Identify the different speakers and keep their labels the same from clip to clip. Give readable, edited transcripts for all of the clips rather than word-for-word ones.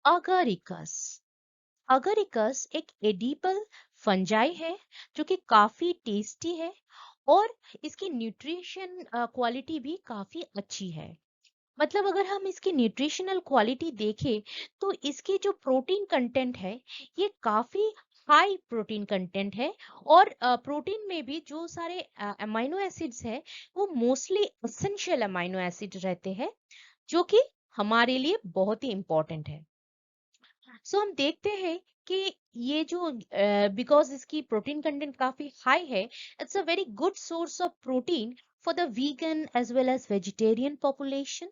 Speaker 1: अगरिकस। अगरिकस एक edible fungi है जो कि काफी टेस्टी है और इसकी न्यूट्रिशन क्वालिटी भी काफी अच्छी है। मतलब अगर हम इसकी न्यूट्रिशनल क्वालिटी देखें तो इसकी जो प्रोटीन कंटेंट है ये काफी हाई प्रोटीन कंटेंट है। और प्रोटीन में भी जो सारे अमाइनो एसिड्स है वो मोस्टली एसेंशियल अमाइनो एसिड रहते हैं जो कि हमारे लिए बहुत ही इम्पोर्टेंट है। सो हम देखते हैं कि ये जो बिकॉज इसकी प्रोटीन कंटेंट काफी हाई है, it's a very good source of protein for the vegan as well as vegetarian population.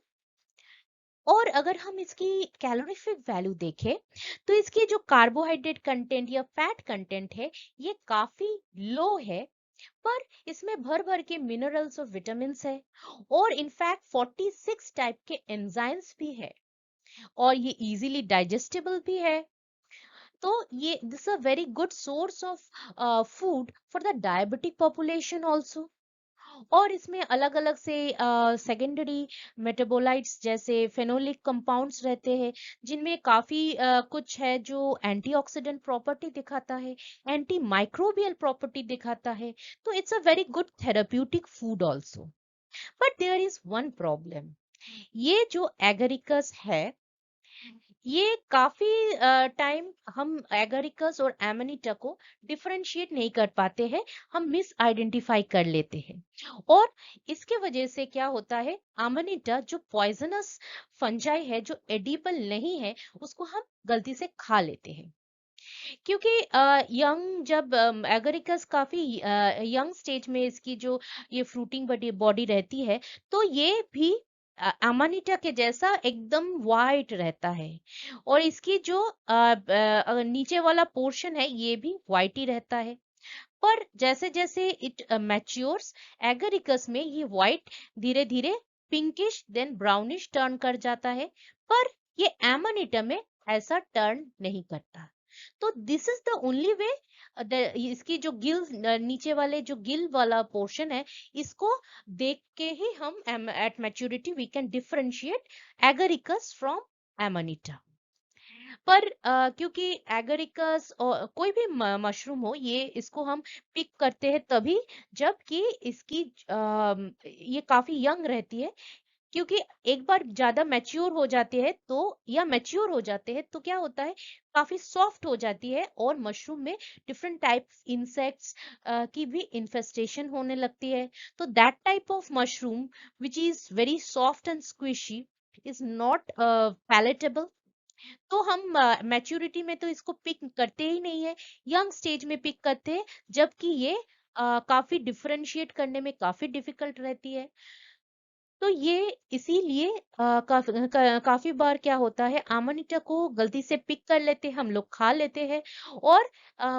Speaker 1: और अगर हम इसकी कैलोरीफिक वैल्यू देखें तो इसकी जो कार्बोहाइड्रेट कंटेंट या फैट कंटेंट है ये काफी लो है। पर इसमें भर भर के मिनरल्स और विटामिन है और इनफैक्ट 46 टाइप के एंजाइम्स भी है और ये इजीली डाइजेस्टेबल भी है। तो ये this a very good source of food for the diabetic population also. और इसमें अलग अलग से सेकेंडरी मेटाबोलाइट्स जैसे फेनोलिक कंपाउंड्स रहते हैं जिनमें काफी कुछ है जो एंटीऑक्सीडेंट प्रॉपर्टी दिखाता है, एंटी माइक्रोबियल प्रॉपर्टी दिखाता है। तो it's a very good therapeutic food also. But there is one problem. ये जो एगरिकस है ये काफी टाइम हम एगारिकस और एमानिटा को डिफरेंशिएट नहीं कर पाते हैं, हम मिस आइडेंटिफाई कर लेते हैं। और इसके वजह से क्या होता है, अमानिटा जो पॉइजनस फंजाई है जो एडिबल नहीं है उसको हम गलती से खा लेते हैं। क्योंकि यंग जब एगारिकस काफी यंग स्टेज में इसकी जो ये फ्रूटिंग बॉडी बॉडी रहती है तो ये भी अमानिटा के जैसा एकदम वाइट रहता है। और इसकी जो नीचे वाला पोर्शन है ये भी वाइट ही रहता है। पर जैसे जैसे इट मैच्योर्स एगरिकस में ये वाइट धीरे धीरे पिंकिश देन ब्राउनिश टर्न कर जाता है। पर ये एमानिटा में ऐसा टर्न नहीं करता। तो this is the only way. इसकी जो गिल नीचे वाले जो गिल वाला पोर्शन है इसको देख के ही हम at maturity we can differentiate agaricus from amanita. पर क्योंकि एगरिकस और कोई भी मशरूम हो ये इसको हम पिक करते हैं तभी जबकि इसकी ये काफी यंग रहती है। क्योंकि एक बार ज्यादा मैच्योर हो जाते हैं तो या मैच्योर हो जाते हैं तो क्या होता है, काफी सॉफ्ट हो जाती है और मशरूम में डिफरेंट टाइप इंसेक्ट्स की भी इन्फेस्टेशन होने लगती है। तो that type of mushroom which is very soft and squishy is not palatable. तो हम मैच्योरिटी में तो इसको पिक करते ही नहीं है, यंग स्टेज में पिक करते हैं जबकि ये काफी डिफरेंशिएट करने में काफी डिफिकल्ट रहती है। तो ये इसीलिए काफी बार क्या होता है, अमानिटा को गलती से पिक कर लेते हैं हम लोग, खा लेते हैं और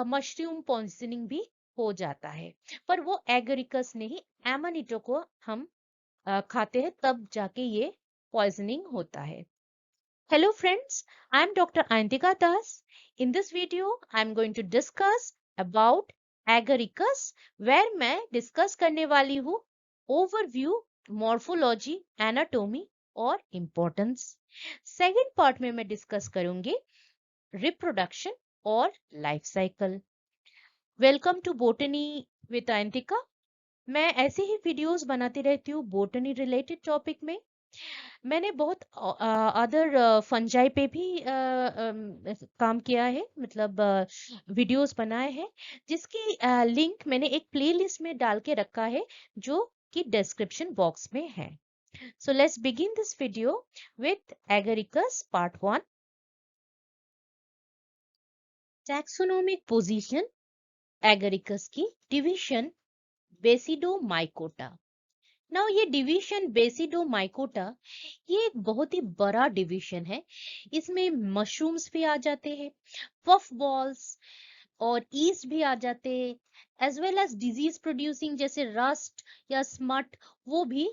Speaker 1: मशरूम पॉइजनिंग भी हो जाता है। पर वो एगरिकस नहीं, एमानिटो को हम खाते हैं तब जाके ये पॉइजनिंग होता है। Hello friends, I am Dr. Antika Das. In this video, I am going to discuss about agaricus where मैं डिस्कस करने वाली हूँ ओवरव्यू, मॉर्फोलॉजी, एनाटोमी और इम्पोर्टेंस। सेकेंड पार्ट में मैं डिस्कस करूंगी रिप्रोडक्शन और life cycle. Welcome to botany with Antika. मैं ऐसे ही वीडियोस बनाती रहती हूँ बोटनी रिलेटेड टॉपिक में। मैंने बहुत अदर फंजाई पे भी काम किया है, मतलब वीडियोस बनाए हैं जिसकी लिंक मैंने एक प्लेलिस्ट में डाल के रखा है जो कि डिस्क्रिप्शन बॉक्स में है। So let's begin this video with Agaricus part 1। Taxonomic position Agaricus की, डिवीजन बेसिडोमाइकोटा। नाउ ये डिवीजन बेसिडोमाइकोटा ये एक बहुत ही बड़ा डिवीजन है। इसमें मशरूम्स भी आ जाते हैं, पफ बॉल्स और ईस्ट भी आ जाते हैं, as well as disease producing जैसे रस्ट या स्मट वो भी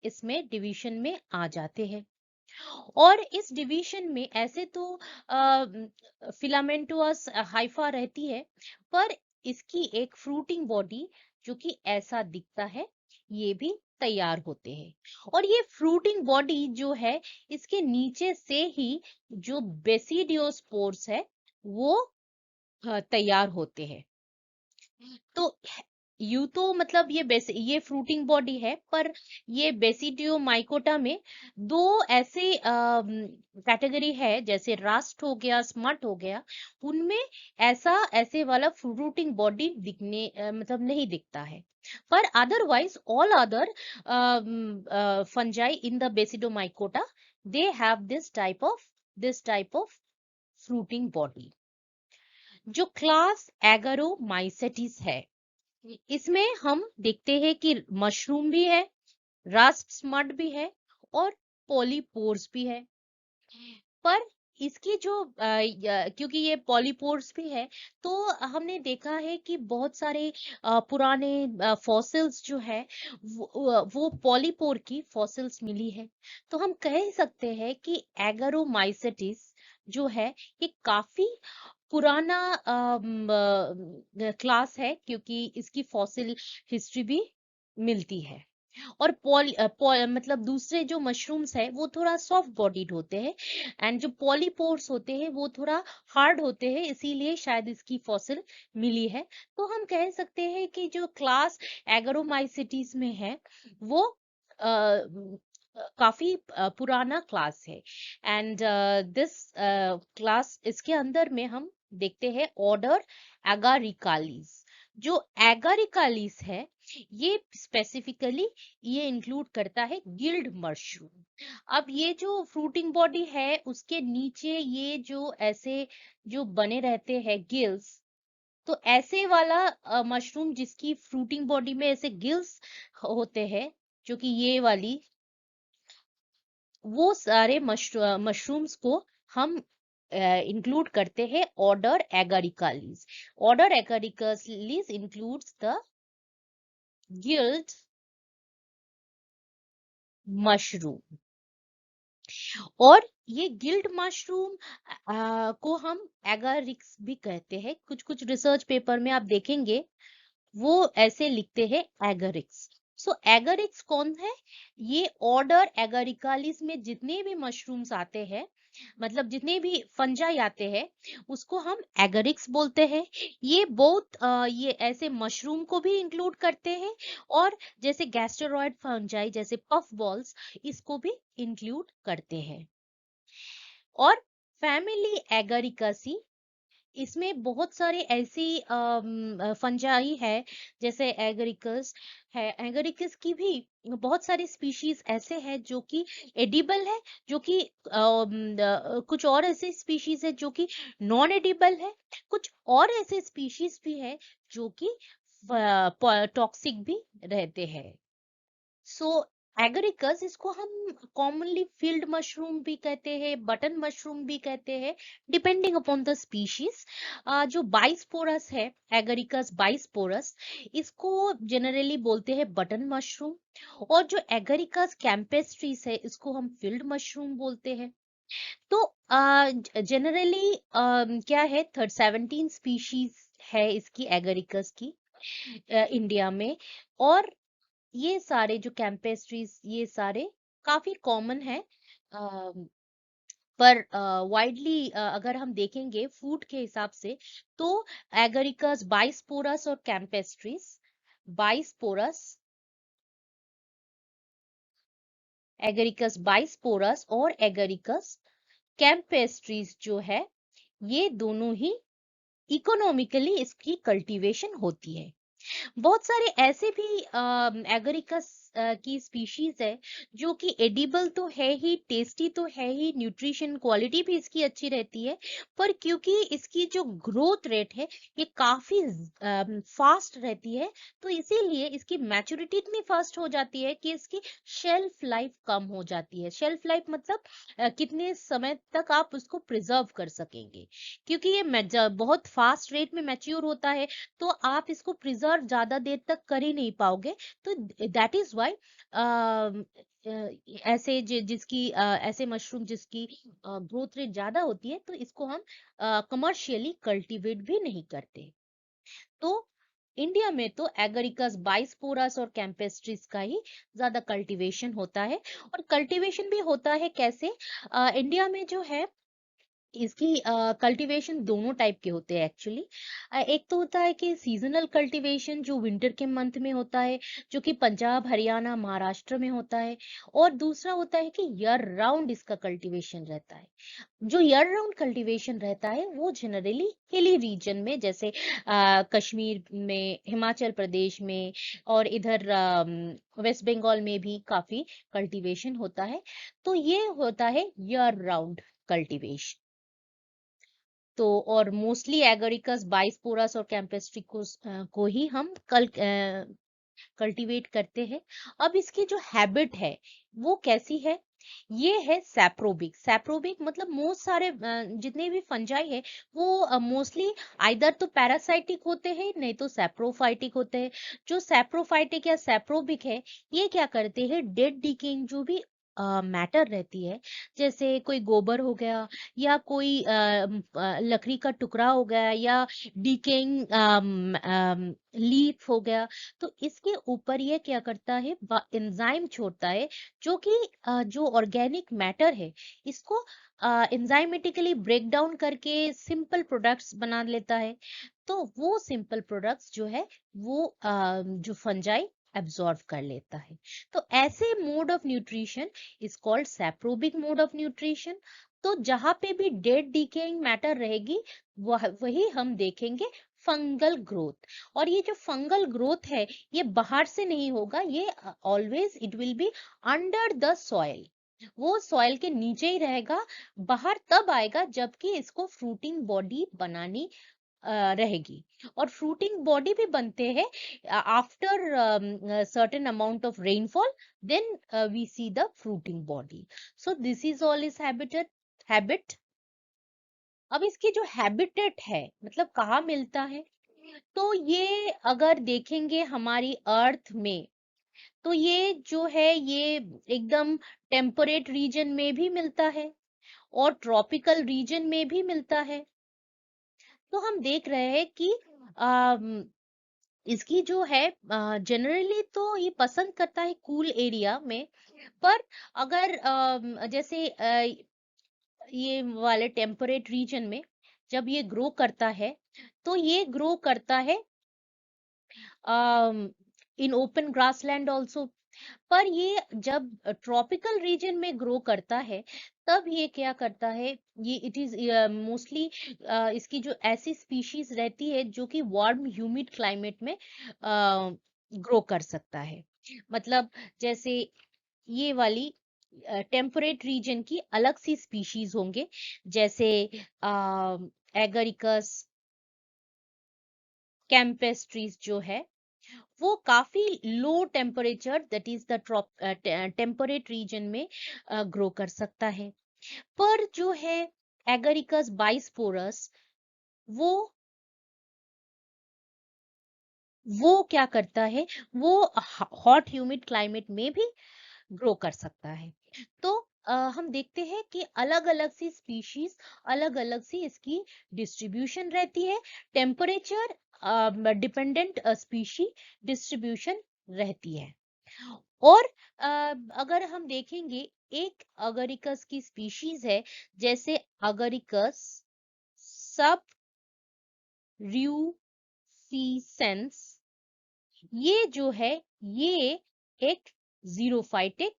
Speaker 1: इसमें डिवीजन में आ जाते हैं। और इस डिवीजन में ऐसे तो फिलामेंटोअस हाइफा रहती है पर इसकी एक फ्रूटिंग बॉडी जो कि ऐसा दिखता है ये भी तैयार होते हैं। और ये फ्रूटिंग बॉडी जो है, इसके नीचे से ही जो बेसिडियोस्पोर्स है वो तैयार होते हैं। तो यूं तो मतलब ये फ्रूटिंग बॉडी है, पर ये बेसिडियोमाइकोटा में दो ऐसे कैटेगरी है, जैसे रास्ट हो गया, स्मट हो गया, उनमें ऐसे वाला फ्रूटिंग बॉडी मतलब नहीं दिखता है। पर otherwise all other fungi in the basidiomycota, they have this type of fruiting body. जो क्लास एगारोमाइसेटिस है, इसमें हम देखते हैं कि मशरूम भी है, रस्ट स्मड भी है, और पॉलीपोर्स भी है। पर इसकी जो क्योंकि ये पॉलीपोर्स भी है, तो हमने देखा है कि बहुत सारे पुराने फॉसिल्स जो है, वो पॉलीपोर की फॉसिल्स मिली है। तो हम कह सकते हैं कि एगारोमाइसेटिस जो है, ये काफी पुराना क्लास है, क्योंकि इसकी फॉसिल हिस्ट्री भी मिलती है। और मतलब दूसरे जो मशरूम्स है वो थोड़ा सॉफ्ट बॉडीड होते हैं, एंड जो पॉलीपोर्स होते हैं वो थोड़ा हार्ड होते हैं, इसीलिए शायद इसकी फॉसिल मिली है। तो हम कह सकते हैं कि जो क्लास एगारोमाइसिटीज में है वो काफी पुराना क्लास है। एंड दिस क्लास, इसके अंदर में हम देखते हैं ऑर्डर एगारिकालीज। जो एगारिकालीज है, ये स्पेसिफिकली ये इंक्लूड करता है गिल्ड मशरूम। अब ये जो फ्रूटिंग बॉडी है, उसके नीचे ये जो ऐसे जो बने रहते हैं गिल्स, तो ऐसे वाला मशरूम जिसकी फ्रूटिंग बॉडी में ऐसे गिल्स होते हैं, जो कि ये वाली, वो सारे मशरूम्स को हम इंक्लूड करते हैं order agaricales. Order agaricales includes the gilled mushroom. और ये गिल्ड मशरूम को हम एगारिक्स भी कहते हैं। कुछ कुछ रिसर्च पेपर में आप देखेंगे वो ऐसे लिखते हैं एगरिक्स। सो एगरिक्स कौन है? ये ऑर्डर एगरिकालिस में जितने भी मशरूम्स आते हैं, मतलब जितने भी फंजाई आते हैं, उसको हम एगरिक्स बोलते हैं। ये ये ऐसे मशरूम को भी इंक्लूड करते हैं, और जैसे गैस्टेरॉइड फंजाई जैसे पफ बॉल्स, इसको भी इंक्लूड करते हैं। और फैमिली एगरिकासी, इसमें बहुत सारे ऐसी फंजाई है, जैसे एगरिकस है। एगरिकस की भी बहुत सारी स्पीशीज ऐसे हैं जो कि एडिबल है, जो कि कुछ और ऐसे स्पीशीज है जो कि नॉन एडिबल है। कुछ और ऐसे स्पीशीज भी है जो कि टॉक्सिक भी रहते हैं। सो एगरिकस, इसको हम कॉमनली फील्ड मशरूम भी कहते हैं, बटन मशरूम भी कहते हैं, डिपेंडिंग अपॉन द स्पीशीज। जो बाइस्पोरस है, एगरिकस बाइस्पोरस, इसको जनरली बोलते हैं बटन मशरूम। और जो एगरिकस कैंपेस्ट्रीज है, इसको हम फील्ड मशरूम बोलते हैं। तो जनरली क्या है, 17 स्पीशीज है इसकी, एगरिकस की, इंडिया में। और ये सारे जो कैंपेस्ट्रीज, ये सारे काफी कॉमन है। पर वाइडली अगर हम देखेंगे फूड के हिसाब से, तो एगरिकस बाइस्पोरस और कैंपेस्ट्रीज, बाइस्पोरस एगरिकस बाइस्पोरस और एगरिकस कैंपेस्ट्रीज जो है, ये दोनों ही इकोनॉमिकली इसकी कल्टीवेशन होती है। बहुत सारे ऐसे भी एगरिकस की स्पीशीज है जो कि एडिबल तो है ही, टेस्टी तो है ही, न्यूट्रिशन क्वालिटी भी इसकी अच्छी रहती है, पर क्योंकि इसकी जो ग्रोथ रेट है ये काफी फास्ट रहती है, तो इसीलिए इसकी मैच्योरिटी इतनी फास्ट हो जाती है कि इसकी शेल्फ लाइफ कम हो जाती है। शेल्फ लाइफ मतलब कितने समय तक आप उसको प्रिजर्व कर सकेंगे, क्योंकि ये बहुत फास्ट रेट में मैच्योर होता है, तो आप इसको प्रिजर्व ज्यादा देर तक कर ही नहीं पाओगे। तो दैट इज वाई ऐसे जिसकी ऐसे मशरूम जिसकी ग्रोथ रेट ज्यादा होती है, तो इसको हम कमर्शियली कल्टीवेट भी नहीं करते। तो इंडिया में तो एगरिकस बाइस्पोरस और कैंपेस्ट्रिस का ही ज्यादा कल्टीवेशन होता है। और कल्टीवेशन भी होता है कैसे, इंडिया में जो है इसकी कल्टीवेशन दोनों टाइप के होते हैं एक्चुअली। एक तो होता है कि सीजनल कल्टीवेशन जो विंटर के मंथ में होता है, जो कि पंजाब हरियाणा महाराष्ट्र में होता है। और दूसरा होता है कि ईयर राउंड इसका कल्टीवेशन रहता है। जो ईयर राउंड कल्टीवेशन रहता है वो जनरली हिली रीजन में, जैसे कश्मीर में, हिमाचल प्रदेश में, और इधर वेस्ट बंगाल में भी काफी कल्टीवेशन होता है। तो ये होता है ईयर राउंड कल्टीवेशन। तो और मोस्टली एगरिकस बाइस्पोरस और कैंपेस्ट्रिकोस को ही हम कल्टीवेट करते हैं। अब इसकी जो हैबिट है वो कैसी है, ये है सैप्रोबिक। सैप्रोबिक मतलब मोस्ट सारे जितने भी फंजाई है वो मोस्टली आइदर तो पैरासाइटिक होते हैं, नहीं तो सैप्रोफाइटिक होते हैं। जो सैप्रोफाइटिक या सैप्रोबिक है, ये क्या करते हैं, डेड डिकेइंग जो भी मैटर रहती है, जैसे कोई गोबर हो गया, या कोई लकड़ी का टुकड़ा हो गया, या डिकेइंग लीफ हो गया, तो इसके ऊपर ये क्या करता है, एंजाइम छोड़ता है, जो कि जो ऑर्गेनिक मैटर है इसको एंजाइमेटिकली ब्रेक डाउन करके सिंपल प्रोडक्ट्स बना लेता है। तो वो सिंपल प्रोडक्ट्स जो है वो जो फंजाई एब्जॉर्ब कर लेता है। तो ऐसे mode of nutrition is called saprobic mode of nutrition. तो जहां पे भी डेड डिकेइंग मैटर रहेगी, वही हम देखेंगे फंगल ग्रोथ। और ये जो फंगल ग्रोथ है, ये बाहर से नहीं होगा, ये always it will be under the soil. वो सॉइल के नीचे ही रहेगा, बाहर तब आएगा जबकि इसको फ्रूटिंग बॉडी बनानी रहेगी। और फ्रूटिंग बॉडी भी बनते हैं after certain amount of rainfall, then we see the fruiting body. So this is all is habit. अब इसकी जो हैबिटेट है, मतलब कहाँ मिलता है, तो ये अगर देखेंगे हमारी अर्थ में, तो ये जो है ये एकदम टेम्परेट रीजन में भी मिलता है और ट्रॉपिकल रीजन में भी मिलता है। तो हम देख रहे हैं कि अम, इसकी जो है जनरली तो ये पसंद करता है कूल एरिया में। पर अगर जैसे ये वाले टेम्परेट रीजन में जब ये ग्रो करता है, तो ये ग्रो करता है इन ओपन ग्रासलैंड ऑल्सो। पर ये जब ट्रॉपिकल रीजन में ग्रो करता है, तब ये क्या करता है, ये इट इज मोस्टली इसकी जो ऐसी स्पीशीज रहती है जो कि वार्म ह्यूमिड क्लाइमेट में ग्रो कर सकता है। मतलब जैसे ये वाली टेम्परेट रीजन की अलग सी स्पीशीज होंगे, जैसे एगरिकस कैम्पेस्ट्रीज जो है वो काफी low temperature, that is the temperate region में ग्रो कर सकता है। पर जो है एगरिकस बाइस्पोरस, वो वो क्या करता है, वो हॉट ह्यूमिड क्लाइमेट में भी ग्रो कर सकता है। तो हम देखते हैं कि अलग अलग सी स्पीशीज, अलग अलग सी इसकी डिस्ट्रीब्यूशन रहती है, टेम्परेचर डिपेंडेंट स्पीशी डिस्ट्रीब्यूशन रहती है। और अगर हम देखेंगे, एक अगरिकस की स्पीशीज है, जैसे अगरिकस सब र्यूफिसेंस, ये जो है ये एक जीरोफाइटिक,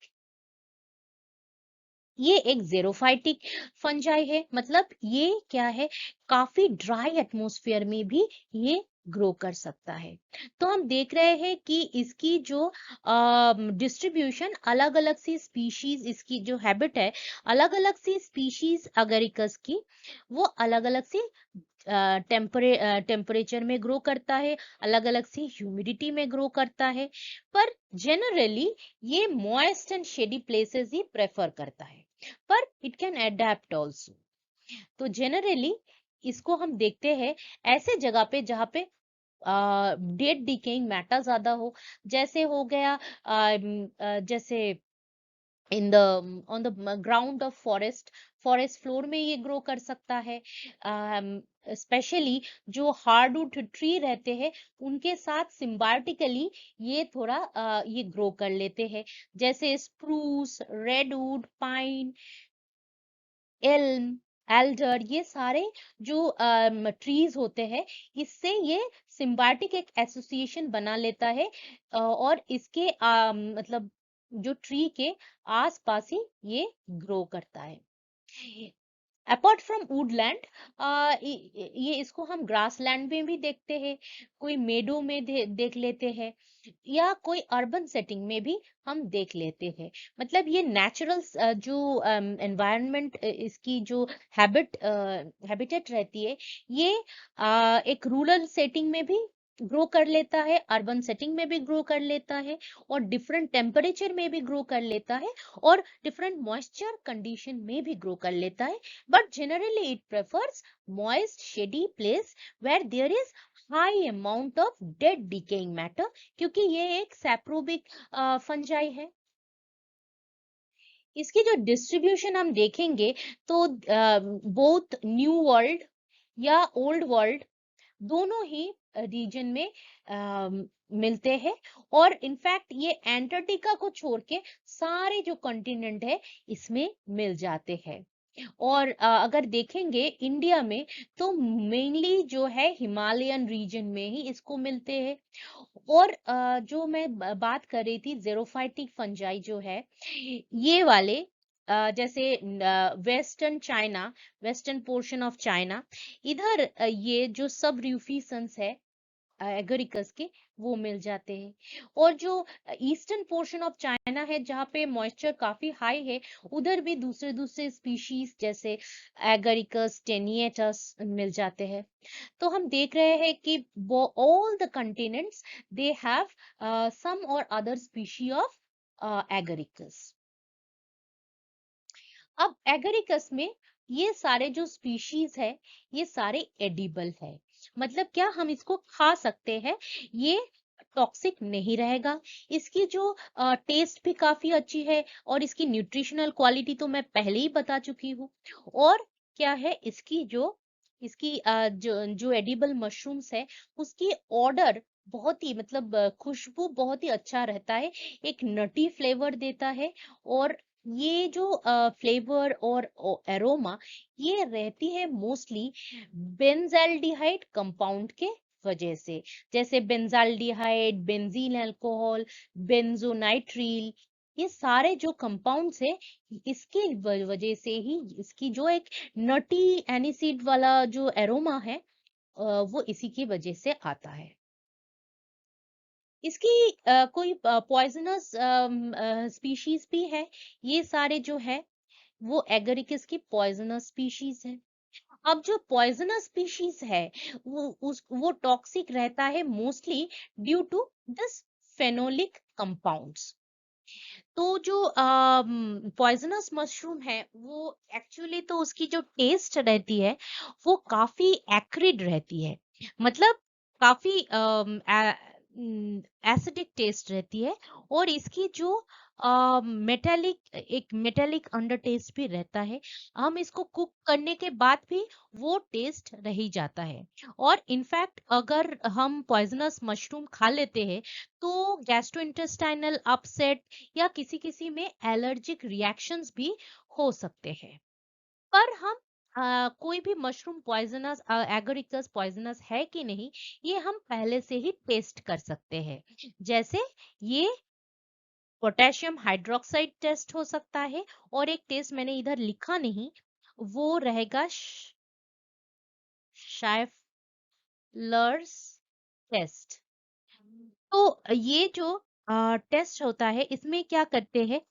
Speaker 1: ये एक जेरोफाइटिक फंजाई है। मतलब ये क्या है, काफी ड्राई एटमॉस्फेयर में भी ये ग्रो कर सकता है। तो हम देख रहे हैं कि इसकी जो डिस्ट्रीब्यूशन, अलग अलग सी स्पीशीज, इसकी जो हैबिट है, अलग अलग सी स्पीशीज अगरिकस की, वो अलग अलग सी टेम्परेचर में ग्रो करता है, अलग अलग सी ह्यूमिडिटी में ग्रो करता है। पर जनरली ये moist and shady places he prefer करता है, पर इट कैन अडेप्ट ऑल्सो। तो जनरली इसको हम देखते हैं ऐसे जगह पे जहाँ पे डेड डिकेइंग मैटर ज्यादा हो, जैसे हो गया जैसे in the on the ground of forest, forest floor में ये ग्रो कर सकता है। स्पेशली जो हार्डवुड ट्री रहते हैं उनके साथ सिम्बायोटिकली ये थोड़ा ये ग्रो कर लेते हैं, जैसे spruce, redwood, pine, Elm, Elder, ये सारे जो ट्रीज होते हैं, इससे ये सिम्बायोटिक एक एसोसिएशन बना लेता है, और इसके मतलब जो ट्री के आसपास ही ये ग्रो करता है। अपार्ट फ्रॉम वुडलैंड, ये इसको हम ग्रासलैंड में भी देखते हैं, कोई मेडो में देख लेते हैं, या कोई अर्बन सेटिंग में भी हम देख लेते हैं। मतलब ये नेचुरल जो एनवायरनमेंट, इसकी जो हैबिटेट रहती है, ये एक रूरल सेटिंग में भी ग्रो कर लेता है, अर्बन सेटिंग में भी ग्रो कर लेता है, और डिफरेंट टेम्परेचर में भी ग्रो कर लेता है, और डिफरेंट मॉइस्चर कंडीशन में भी ग्रो कर लेता है, but generally it prefers moist shady place where there is high amount of dead decaying matter, क्योंकि ये एक सैप्रोबिक फंजाई है। इसकी जो डिस्ट्रीब्यूशन हम देखेंगे तो बोथ न्यू वर्ल्ड या ओल्ड वर्ल्ड दोनों ही रीजन में मिलते हैं, और इनफैक्ट ये एंटार्क्टिका को छोड़ के सारे जो कॉन्टिनेंट है इसमें मिल जाते हैं। और अगर देखेंगे इंडिया में तो मेनली जो है हिमालयन रीजन में ही इसको मिलते हैं। और जो मैं बात कर रही थी जेरोफाइटिक फंजाई जो है, ये वाले जैसे western China, western portion of China, इधर ये जो सब रूफिसंस है एगरिकस के, वो मिल जाते हैं। और जो ईस्टर्न पोर्शन ऑफ चाइना है जहाँ पे मॉइस्चर काफी हाई है, उधर भी दूसरे दूसरे स्पीशीज जैसे एगरिकस टेनिएटस मिल जाते हैं। तो हम देख रहे हैं कि all the continents they have some और अदर स्पीशी ऑफ एगरिकस। अब एगरिकस में ये सारे जो स्पीशीज है, ये सारे एडिबल है। मतलब क्या हम इसको खा सकते हैं, ये टॉक्सिक नहीं रहेगा। इसकी जो टेस्ट भी काफी अच्छी है, और इसकी न्यूट्रिशनल क्वालिटी तो मैं पहले ही बता चुकी हूँ। और क्या है इसकी जो इसकी जो एडिबल मशरूम्स है, उसकी ऑर्डर बहुत ही मतलब खुशबू बहुत ही अच्छा रहता है, एक नटी फ्लेवर देता है। और ये जो फ्लेवर और एरोमा, ये रहती है मोस्टली बेंजाल्डिहाइड कंपाउंड के वजह से, जैसे बेंजाल्डिहाइड, बेंजीन अल्कोहल, बेंजोनाइट्रिल, ये सारे जो कंपाउंड्स है, इसके वजह से ही इसकी जो एक नटी एनिसिड वाला जो एरोमा है, वो इसी की वजह से आता है। इसकी कोई पॉइजनस स्पीशीज भी है, ये सारे जो है वो एगरिकस की पॉइजनस स्पीशीज है। अब जो पॉइजनस स्पीशीज है वो टॉक्सिक रहता है mostly due to this phenolic compounds. तो जो पॉइजनस मशरूम है वो एक्चुअली तो उसकी जो टेस्ट रहती है वो काफी एक्रिड रहती है, मतलब काफी एसिडिक टेस्ट रहती है। और इसकी जो मेटेलिक अंडर टेस्ट भी रहता है, हम इसको कुक करने के बाद भी वो टेस्ट रह ही जाता है। और इनफैक्ट अगर हम पॉइजनस मशरूम खा लेते हैं तो गैस्ट्रोइंटेस्टाइनल अपसेट या किसी किसी में एलर्जिक रिएक्शंस भी हो सकते हैं। पर हम कोई भी मशरूम पॉइजनस एगरिकस पॉइजनस है कि नहीं, ये हम पहले से ही टेस्ट कर सकते हैं। जैसे ये पोटेशियम हाइड्रोक्साइड टेस्ट हो सकता है, और एक टेस्ट मैंने इधर लिखा नहीं, वो रहेगा शाइफलर्स टेस्ट। तो ये जो टेस्ट होता है, इसमें क्या करते हैं,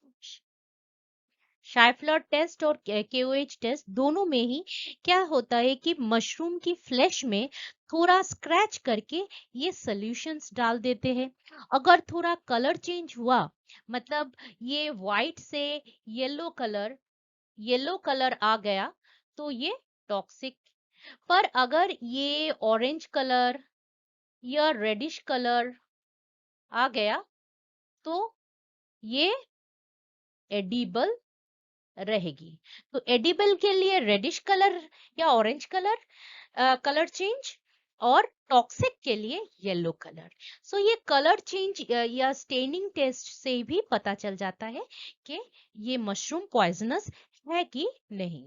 Speaker 1: शाइफलर टेस्ट और केओएच टेस्ट दोनों में ही क्या होता है कि मशरूम की फ्लैश में थोड़ा स्क्रैच करके ये सॉल्यूशंस डाल देते हैं। अगर थोड़ा कलर चेंज हुआ, मतलब ये व्हाइट से येलो कलर आ गया, तो ये टॉक्सिक। पर अगर ये ऑरेंज कलर या रेडिश कलर आ गया, तो ये एडिबल रहेगी। तो एडिबल के लिए रेडिश कलर या ऑरेंज कलर कलर चेंज, और टॉक्सिक के लिए येलो कलर। सो ये कलर चेंज या स्टेनिंग टेस्ट से भी पता चल जाता है कि ये मशरूम पॉइजनस है कि नहीं।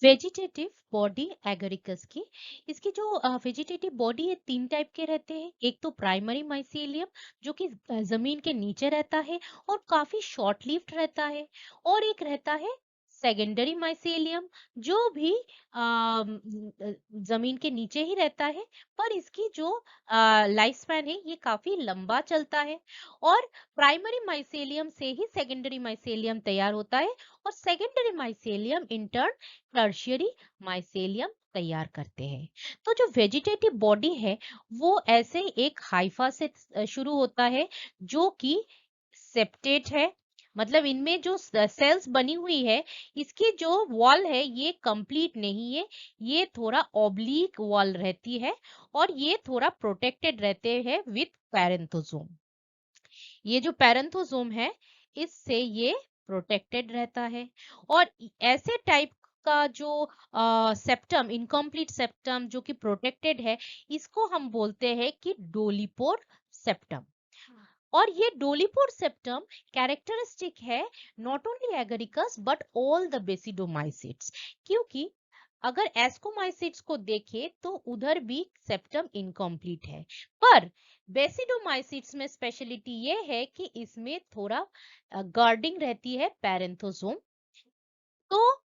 Speaker 1: वेजिटेटिव बॉडी एगरिकस की, इसकी जो वेजिटेटिव बॉडी है 3 टाइप के रहते हैं। एक तो प्राइमरी माइसेलियम जो कि जमीन के नीचे रहता है और काफी शॉर्ट लिव्ड रहता है, और एक रहता है सेकेंडरी माइसेलियम जो भी जमीन के नीचे ही रहता है, पर इसकी जो लाइफ स्पैन है ये काफी लंबा चलता है। और प्राइमरी माइसेलियम से ही सेकेंडरी माइसेलियम तैयार होता है, और secondary mycelium in turn tertiary mycelium तैयार करते हैं। तो जो वेजिटेटिव बॉडी है वो ऐसे एक हाइफा से शुरू होता है जो कि सेप्टेट है, मतलब इनमें जो सेल्स बनी हुई है इसकी जो वॉल है ये कंप्लीट नहीं है, ये थोड़ा ऑब्लिक वॉल रहती है, और ये थोड़ा प्रोटेक्टेड रहते हैं विथ पैरेंथोसोम। ये जो पैरेंथोसोम है इससे ये प्रोटेक्टेड रहता है। और ऐसे टाइप का जो सेप्टम, इनकम्प्लीट सेप्टम जो कि प्रोटेक्टेड है, इसको हम बोलते हैं कि डोलीपोर सेप्टम। और ये डोलीपोर सेप्टम कैरेक्टरिस्टिक है not only agaricus but all the basidiomycetes, क्योंकि अगर एस्कोमाइसिट्स को देखें तो उधर भी सेप्टम इनकम्प्लीट है, पर बेसिडोमाइसिट्स में स्पेशलिटी ये है कि इसमें थोड़ा गार्डिंग रहती है पैरेंथोसोम। तो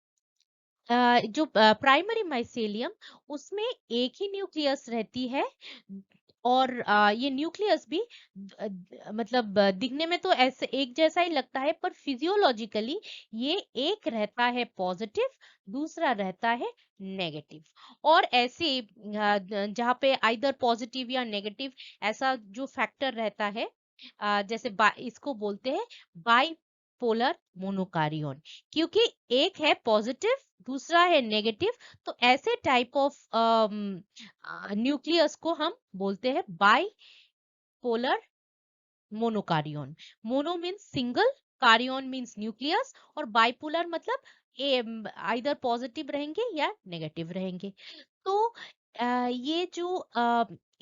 Speaker 1: जो प्राइमरी माइसेलियम उसमें एक ही न्यूक्लियस रहती है, और ये न्यूक्लियस भी मतलब दिखने में तो ऐसे एक जैसा ही लगता है, पर फिजियोलॉजिकली ये एक रहता है पॉजिटिव, दूसरा रहता है नेगेटिव। और ऐसे जहाँ पे आइदर पॉजिटिव या नेगेटिव ऐसा जो फैक्टर रहता है, जैसे इसको बोलते हैं बाई पोलर मोनोकारियोन, क्योंकि एक है पॉजिटिव दूसरा है नेगेटिव। तो ऐसे टाइप ऑफ न्यूक्लियस को हम बोलते हैं bipolar monokaryon. Mono means single, karyon means nucleus, और बाइपोलर मतलब आइदर पॉजिटिव रहेंगे या नेगेटिव रहेंगे। तो ये जो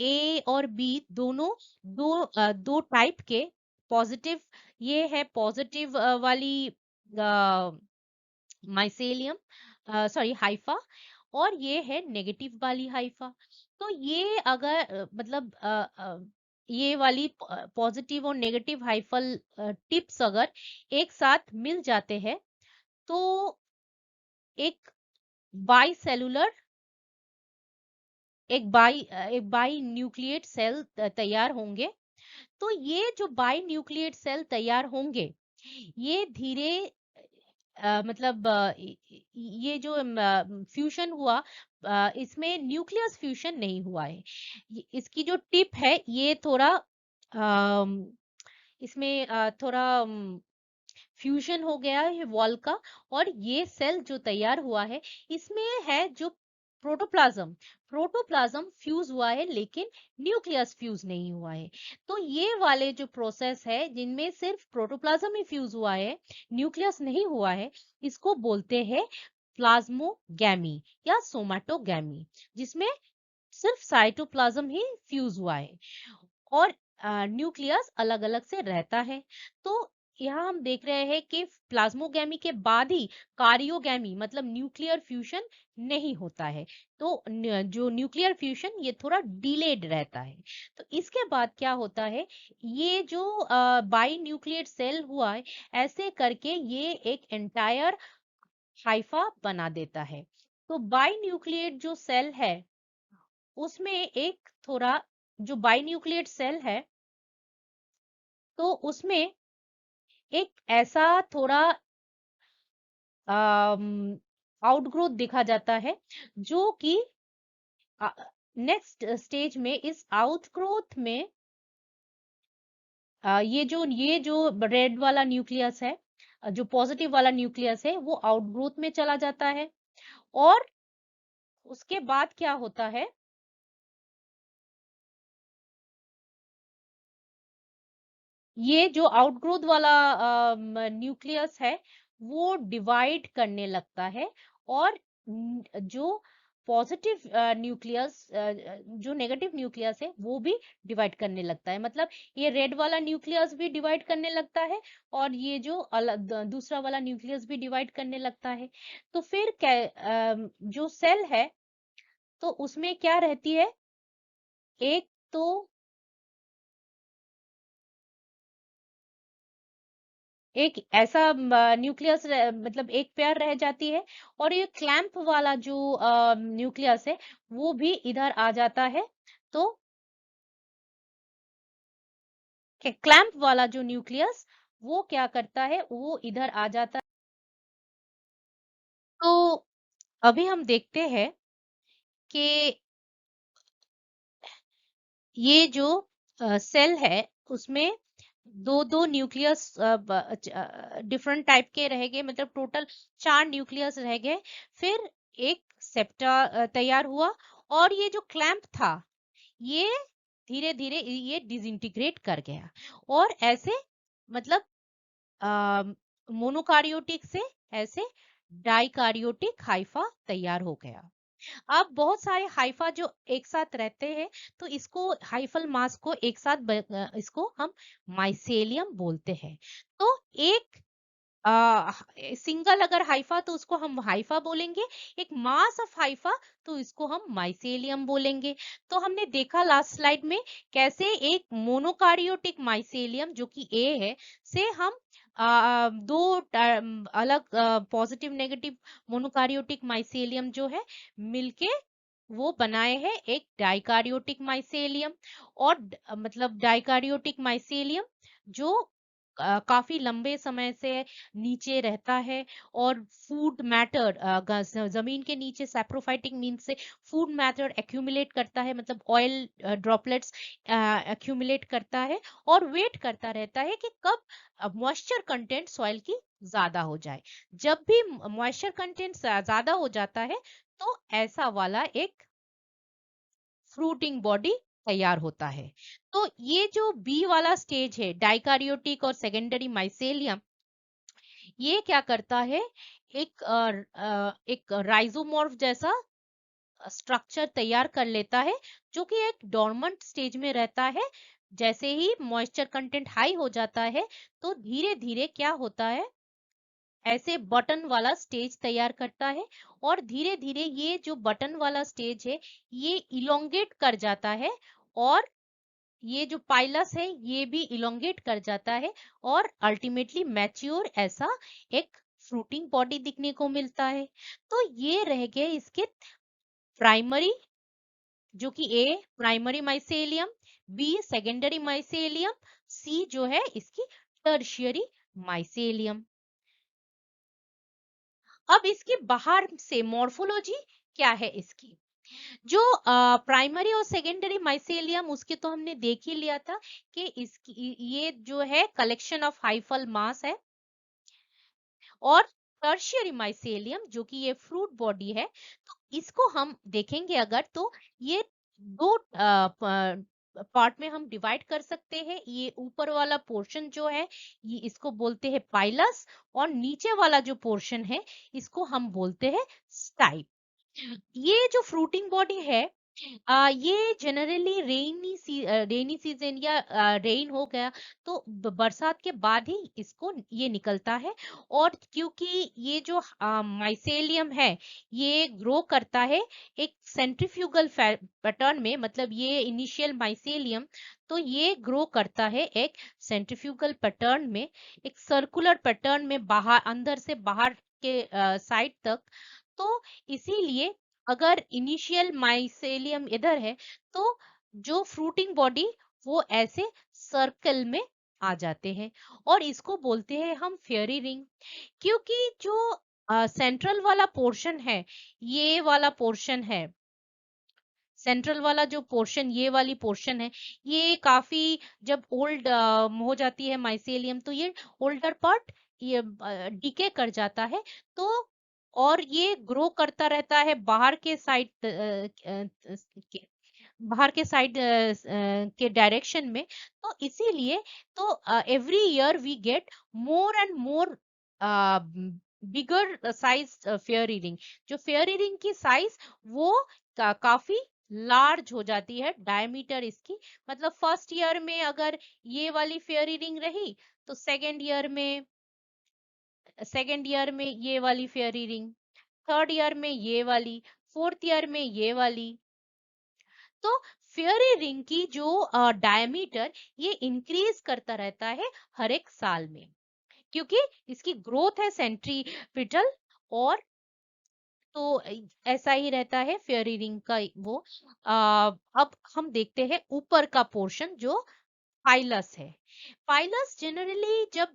Speaker 1: ए और बी दोनों दो टाइप के पॉजिटिव, ये है पॉजिटिव वाली माइसेलियम, सॉरी हाइफा, और ये है नेगेटिव वाली हाइफा। तो ये अगर ये वाली पॉजिटिव और नेगेटिव हाइफल टिप्स अगर एक साथ मिल जाते हैं तो एक बाई सेलुलर, एक बाई न्यूक्लिएट सेल तैयार होंगे। तो ये जो बाई न्यूक्लिएट सेल तैयार होंगे ये धीरे ये जो फ्यूजन हुआ, इसमें न्यूक्लियस फ्यूजन नहीं हुआ है। इसकी जो टिप है ये थोड़ा अम, इसमें थोड़ा फ्यूजन हो गया है वॉल का, और ये सेल जो तैयार हुआ है इसमें है जो प्रोटोप्लाज्म, प्रोटोप्लाज्म फ्यूज हुआ है लेकिन न्यूक्लियस फ्यूज नहीं हुआ है। तो ये वाले जो प्रोसेस है जिनमें सिर्फ प्रोटोप्लाज्म ही फ्यूज हुआ है, न्यूक्लियस नहीं हुआ है, इसको बोलते हैं प्लाज्मोगैमी या सोमाटोगैमी, जिसमें सिर्फ साइटोप्लाज्म ही फ्यूज हुआ है और न्यूक्लियस अलग अलग से रहता है। तो यहाँ हम देख रहे हैं कि प्लाज्मोगैमी के बाद ही कारियोगैमी मतलब न्यूक्लियर फ्यूजन नहीं होता है। तो जो न्यूक्लियर फ्यूजन ये थोड़ा डिलेड रहता है। तो इसके बाद क्या होता है, ये जो बाई न्यूक्लियर सेल हुआ है ऐसे करके ये एक एंटायर हाइफा बना देता है। तो बाई न्यूक्लिएट जो सेल है उसमें एक थोड़ा जो बाई न्यूक्लिएट सेल है तो उसमें एक ऐसा थोड़ा आउटग्रोथ देखा जाता है जो कि नेक्स्ट स्टेज में इस आउटग्रोथ में ये जो रेड वाला न्यूक्लियस है, जो पॉजिटिव वाला न्यूक्लियस है वो आउटग्रोथ में चला जाता है। और उसके बाद क्या होता है, ये जो आउटग्रोथ वाला न्यूक्लियस है वो डिवाइड करने लगता है और जो पॉजिटिव न्यूक्लियस जो नेगेटिव न्यूक्लियस है वो भी डिवाइड करने लगता है। मतलब ये रेड वाला न्यूक्लियस भी डिवाइड करने लगता है और ये जो दूसरा वाला न्यूक्लियस भी डिवाइड करने लगता है। तो फिर जो सेल है तो उसमें क्या रहती है, एक तो एक ऐसा न्यूक्लियस मतलब एक पेयर रह जाती है और ये क्लैंप वाला जो न्यूक्लियस है वो भी इधर आ जाता है। तो क्लैंप वाला जो न्यूक्लियस वो क्या करता है, वो इधर आ जाता है। तो अभी हम देखते हैं कि ये जो सेल है उसमें दो दो न्यूक्लियस डिफरेंट टाइप के रह गए, मतलब टोटल 4 न्यूक्लियस रह गए। फिर एक सेप्टा तैयार हुआ और ये जो क्लैंप था ये धीरे धीरे ये डिसइंटीग्रेट कर गया और ऐसे मतलब मोनोकार्योटिक से ऐसे डाइकार्योटिक हाइफा तैयार हो गया। अब बहुत सारे हाइफा जो एक साथ रहते हैं तो इसको हाइफल मास को एक साथ इसको हम माइसेलियम बोलते हैं। तो एक सिंगल अगर हाइफा तो उसको हम हाइफा बोलेंगे, एक मास ऑफ हाइफा तो इसको हम माइसेलियम बोलेंगे। तो हमने देखा लास्ट स्लाइड में कैसे एक मोनोकार्योटिक माइसेलियम जो कि ए है से हम दो अलग पॉजिटिव नेगेटिव मोनोकार्योटिक माइसेलियम जो है मिलके वो बनाए हैं एक डाइकार्योटिक माइसेलियम। और मतलब डाइकार्योटिक माइसेलियम जो काफी लंबे समय से नीचे रहता है और फूड मैटर जमीन के नीचे सैप्रोफाइटिक मीन से फूड मैटर एक्यूमुलेट करता है, मतलब ऑयल ड्रॉपलेट्स एक्यूमुलेट करता है और वेट करता रहता है कि कब मॉइस्चर कंटेंट सॉइल की ज्यादा हो जाए। जब भी मॉइस्चर कंटेंट ज्यादा हो जाता है तो ऐसा वाला एक फ्रूटिंग बॉडी तैयार होता है। तो ये जो बी वाला स्टेज है डाइकार्योटिक और सेकेंडरी माइसेलियम, ये क्या करता है, एक राइजोमॉर्फ जैसा स्ट्रक्चर तैयार कर लेता है जो कि एक डोर्मेंट स्टेज में रहता है। जैसे ही मॉइस्चर कंटेंट हाई हो जाता है तो धीरे धीरे क्या होता है, ऐसे बटन वाला स्टेज तैयार करता है और धीरे धीरे ये जो बटन वाला स्टेज है ये इलोंगेट कर जाता है और ये जो पाइलस है ये भी इलोंगेट कर जाता है और अल्टीमेटली मैच्योर ऐसा एक फ्रूटिंग बॉडी दिखने को मिलता है। तो ये रह गए इसके प्राइमरी, जो कि A primary mycelium, B secondary mycelium, C जो है इसकी टर्शियरी माइसेलियम। अब इसके बाहर से मॉर्फोलॉजी क्या है इसकी, जो प्राइमरी और सेकेंडरी माइसेलियम उसके तो हमने देख ही लिया था कि इसकी ये जो है कलेक्शन ऑफ हाइफल मास है। और टर्शियरी माइसेलियम जो कि ये फ्रूट बॉडी है, तो इसको हम देखेंगे अगर तो ये दो पार्ट में हम डिवाइड कर सकते हैं। ये ऊपर वाला पोर्शन जो है ये इसको बोलते हैं पाइलस और नीचे वाला जो पोर्शन है इसको हम बोलते हैं स्टाइप। ये जो फ्रूटिंग बॉडी है ये जनरली रेनी सीजन या रेन हो गया तो बरसात के बाद ही इसको ये निकलता है। और क्योंकि ये जो माइसेलियम है ये ग्रो करता है एक सेंट्रीफ्यूगल पैटर्न में, मतलब ये इनिशियल माइसेलियम तो ये ग्रो करता है एक सेंट्रीफ्यूगल पैटर्न में, एक सर्कुलर पैटर्न में, बाहर अंदर से बाहर के साइड तक। तो इसीलिए अगर इनिशियल माइसेलियम इधर है तो जो फ्रूटिंग बॉडी वो ऐसे सर्कल में आ जाते हैं और इसको बोलते हैं हम फेयरी रिंग। क्योंकि जो सेंट्रल वाला पोर्शन है, ये वाला पोर्शन है, सेंट्रल वाला जो पोर्शन ये वाली पोर्शन है ये काफी जब ओल्ड हो जाती है माइसेलियम तो ये ओल्डर पार्ट ये डीके कर जाता है। तो और ये ग्रो करता रहता है बाहर के साइड, बाहर के साइड के डायरेक्शन में। तो इसीलिए तो every year we get more and more bigger size fairy ring. जो फेयरी रिंग की साइज वो काफी लार्ज हो जाती है, डायमीटर इसकी। मतलब फर्स्ट ईयर में अगर ये वाली फेयरी रिंग रही, तो सेकेंड ईयर में ये वाली फेयरी रिंग, थर्ड ईयर में ये वाली, फोर्थ ईयर में ये वाली। तो फेयरी रिंग की जो डायमीटर ये इंक्रीज करता रहता है हर एक साल में, क्योंकि इसकी ग्रोथ है सेंट्रीपिटल। और तो ऐसा ही रहता है फेयरी रिंग का वो। अब हम देखते हैं ऊपर का पोर्शन जो पाइलस है। पाइलस जनरली जब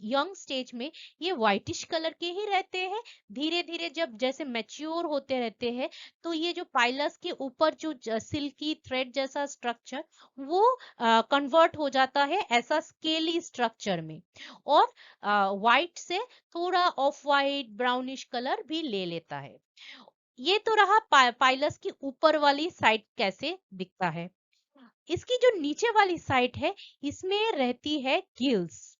Speaker 1: यंग स्टेज में ये व्हाइटिश कलर के ही रहते हैं। धीरे धीरे जब जैसे मैच्योर होते रहते हैं, तो ये जो पाइलस के ऊपर जो सिल्की थ्रेड जैसा स्ट्रक्चर वो कन्वर्ट हो जाता है ऐसा स्केली स्ट्रक्चर में, और व्हाइट से थोड़ा ऑफ वाइट ब्राउनिश कलर भी ले लेता है। ये तो रहा पाइलस की ऊपर वाली साइड कैसे दिखता है। इसकी जो नीचे वाली साइड है, इसमें रहती है गिल्स,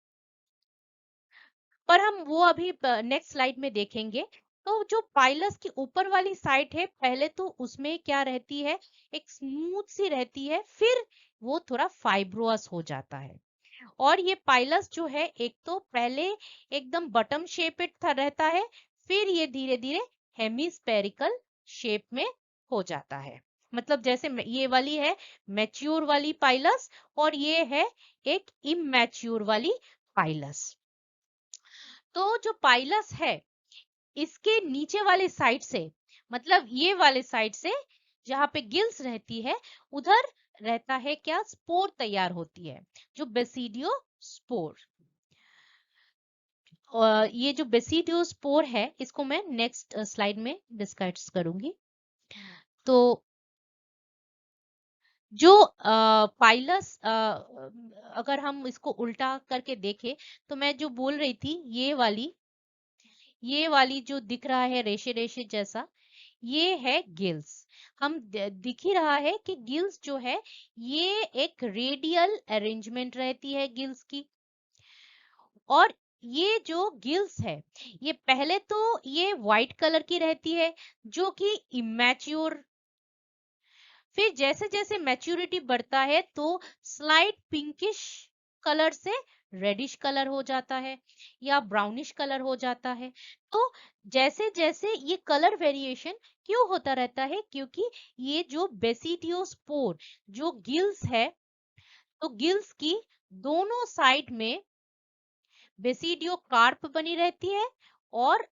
Speaker 1: पर हम वो अभी नेक्स्ट स्लाइड में देखेंगे। तो जो पाइलस की ऊपर वाली साइड है, पहले तो उसमें क्या रहती है, एक स्मूथ सी रहती है, फिर वो थोड़ा फाइब्रोअस हो जाता है। और ये पाइलस जो है, एक तो पहले एकदम बटम शेपेड था रहता है, फिर ये धीरे धीरे हेमिस्फेरिकल शेप में हो जाता है। मतलब जैसे ये वाली है मैच्योर वाली पाइलस, और ये है एक इमैच्योर वाली पाइलस। तो जो पाइलस है, इसके नीचे वाले साइड से, मतलब ये वाले साइड से जहां पे गिल्स रहती है, उधर रहता है क्या, स्पोर तैयार होती है, जो बेसिडियो स्पोर। ये जो बेसिडियो स्पोर है, इसको मैं नेक्स्ट स्लाइड में डिस्कस करूंगी। तो जो पाइलस, अगर हम इसको उल्टा करके देखें, तो मैं जो बोल रही थी, ये वाली जो दिख रहा है रेशे रेशे जैसा, ये है गिल्स। हम दिख ही रहा है कि गिल्स जो है, ये एक रेडियल अरेंजमेंट रहती है गिल्स की। और ये जो गिल्स है, ये पहले तो ये व्हाइट कलर की रहती है, जो कि इमेच्योर। फिर जैसे जैसे मैच्योरिटी बढ़ता है, तो स्लाइट पिंकिश कलर से रेडिश कलर हो जाता है, या ब्राउनिश कलर हो जाता है। तो जैसे जैसे ये कलर वेरिएशन क्यों होता रहता है, क्योंकि ये जो बेसिडियोस्पोर जो गिल्स है, तो गिल्स की दोनों साइड में बेसिडियो कार्प बनी रहती है, और